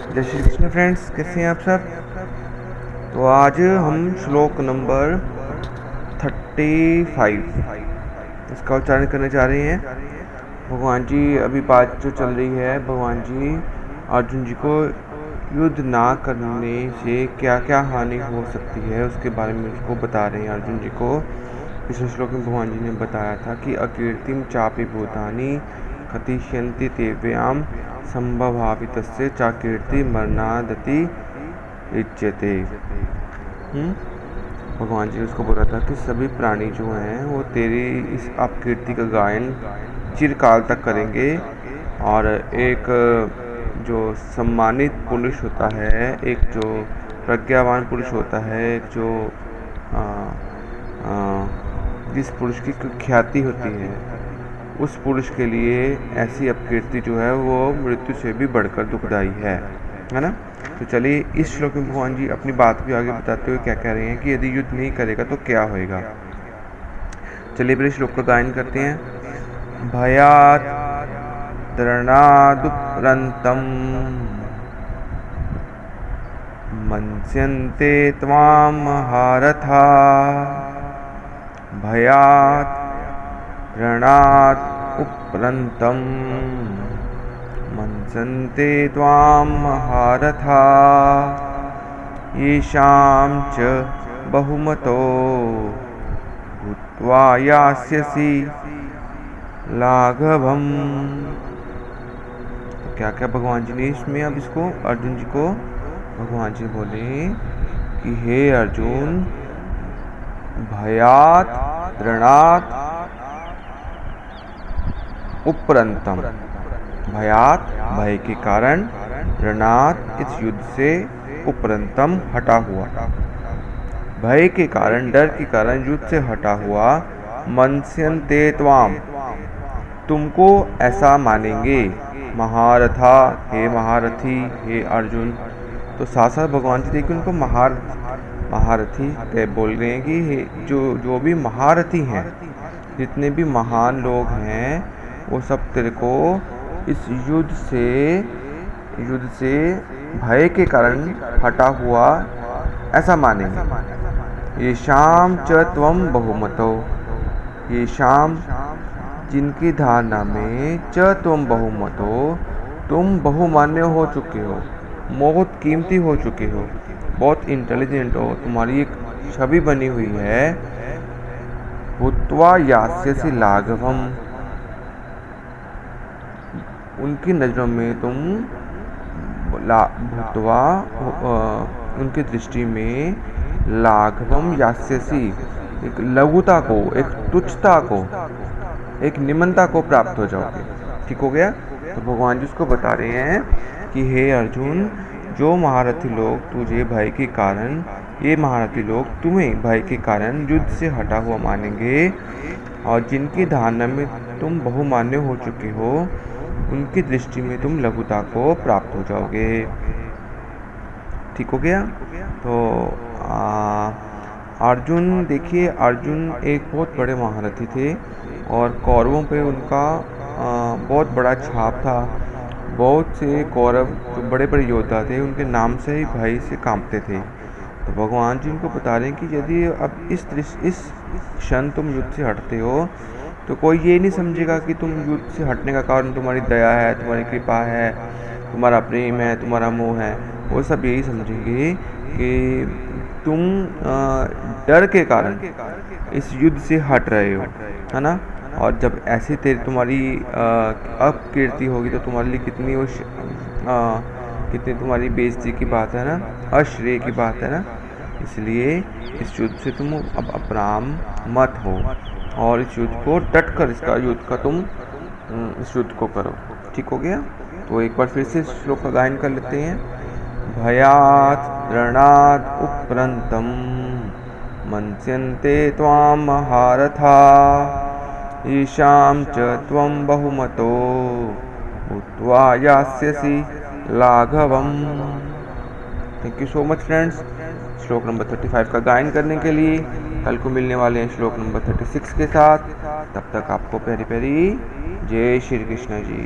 जय श्री कृष्ण फ्रेंड्स, कैसे हैं आप सब। तो आज हम श्लोक नंबर 35 इसका उच्चारण करने जा रहे हैं। भगवान जी अभी बात जो चल रही है, भगवान जी अर्जुन जी को युद्ध ना करने से क्या क्या हानि हो सकती है उसके बारे में उसको बता रहे हैं अर्जुन जी को। पिछले श्लोक में भगवान जी ने बताया था कि अकीर्तिम चापि भूतानि खतिष्यन्ति तेव्याम संभवावितस्य चाकीर्ति मरणादति इच्यते। भगवान जी ने उसको बोला था कि सभी प्राणी जो हैं वो तेरी इस अपकीर्ति का गायन चिरकाल तक करेंगे, और एक जो सम्मानित पुरुष होता है, एक जो प्रज्ञावान पुरुष होता है, एक जो जिस पुरुष की ख्याति होती है, उस पुरुष के लिए ऐसी अपकीर्ति जो है वो मृत्यु से भी बढ़कर दुखदायी है ना। तो चलिए इस श्लोक में भगवान जी अपनी बात भी आगे बताते हुए क्या कह रहे हैं कि यदि युद्ध नहीं करेगा तो क्या होएगा। चलिए पहले श्लोक का गायन करते हैं। भयात् द्रणादुपरन्तं मन्स्यन्ते त्वां महारथा। भयात् त्रणात् उपरन्तं मन्स्यन्ते त्वां महारथा। येषां च बहुमतो भूत्वा यास्यसि लाघवम्। तो क्या क्या भगवान जी ने इसमें अब इसको अर्जुन जी को भगवान जी बोले कि हे अर्जुन, भयात् त्रणात् उपरंतम, भयात भय के कारण, त्रणात् इस युद्ध से, उपरंतम हटा हुआ, भय के कारण डर के कारण युद्ध से हटा हुआ। मन्स्यन्ते त्वाम तुमको ऐसा मानेंगे, महारथा हे महारथी, हे अर्जुन। तो साथ साथ भगवान जी देखिए उनको महारथी कह बोल रहे हैं कि जो भी महारथी हैं, जितने भी महान लोग हैं, वो सब तेरे को इस युद्ध से भय के कारण हटा हुआ ऐसा मानेंगे। ये शाम च त्वम बहुमतो, ये शाम जिनकी धारणा में च तुम बहुमतो, तुम बहुमान्य हो चुके हो, बहुत कीमती हो चुके हो, बहुत इंटेलिजेंट हो, तुम्हारी एक छवि बनी हुई है। भूत्वा यास्यसि लाघवम, उनकी नज़रों में तुम भूत्वा उनकी दृष्टि में लाघवम यास्यसि, एक लघुता को, एक तुच्छता को, एक निम्नता को प्राप्त हो जाओगे। ठीक हो गया। तो भगवान जी उसको बता रहे हैं कि हे अर्जुन, जो महारथी लोग तुझे भय के कारण, ये महारथी लोग तुम्हें भय के कारण युद्ध से हटा हुआ मानेंगे, और जिनकी धारणा में तुम बहुमान्य हो चुके हो, उनकी दृष्टि में तुम लघुता को प्राप्त हो जाओगे। ठीक हो गया। तो अर्जुन देखिए, अर्जुन एक बहुत बड़े महारथी थे, और कौरवों पे उनका बहुत बड़ा छाप था। बहुत से कौरव जो बड़े बड़े योद्धा थे, उनके नाम से ही भय से कांपते थे। तो भगवान जी उनको बता रहे हैं कि यदि अब इस क्षण तुम युद्ध से हटते हो, तो कोई ये नहीं समझेगा कि तुम युद्ध से हटने का कारण तुम्हारी दया है, तुम्हारी कृपा है, तुम्हारा प्रेम है, तुम्हारा मोह है। वो सब यही समझेंगे कि तुम डर के कारण इस युद्ध से हट रहे हो, है ना। और जब ऐसी तुम्हारी अपकीर्ति होगी तो तुम्हारे लिए कितनी तुम्हारी बेइज्जती की बात है ना, अश्रेय की बात है ना। इसलिए इस युद्ध से तुम अब अपराम मत हो, और इस युद्ध को डट कर इस युद्ध को करो। ठीक हो गया। तो एक बार फिर से श्लोक का गायन कर लेते हैं। भयात् त्रणात् उपरन्तं मन्स्यन्ते त्वां महारथा। ईशां च त्वं बहुमतो भूत्वा यास्यसि लाघवम्। Thank you so much friends, श्लोक नंबर 35 का गायन करने के लिए। कल को मिलने वाले हैं श्लोक नंबर 36 के साथ। तब तक आपको प्यारी प्यारी जय श्री कृष्ण जी।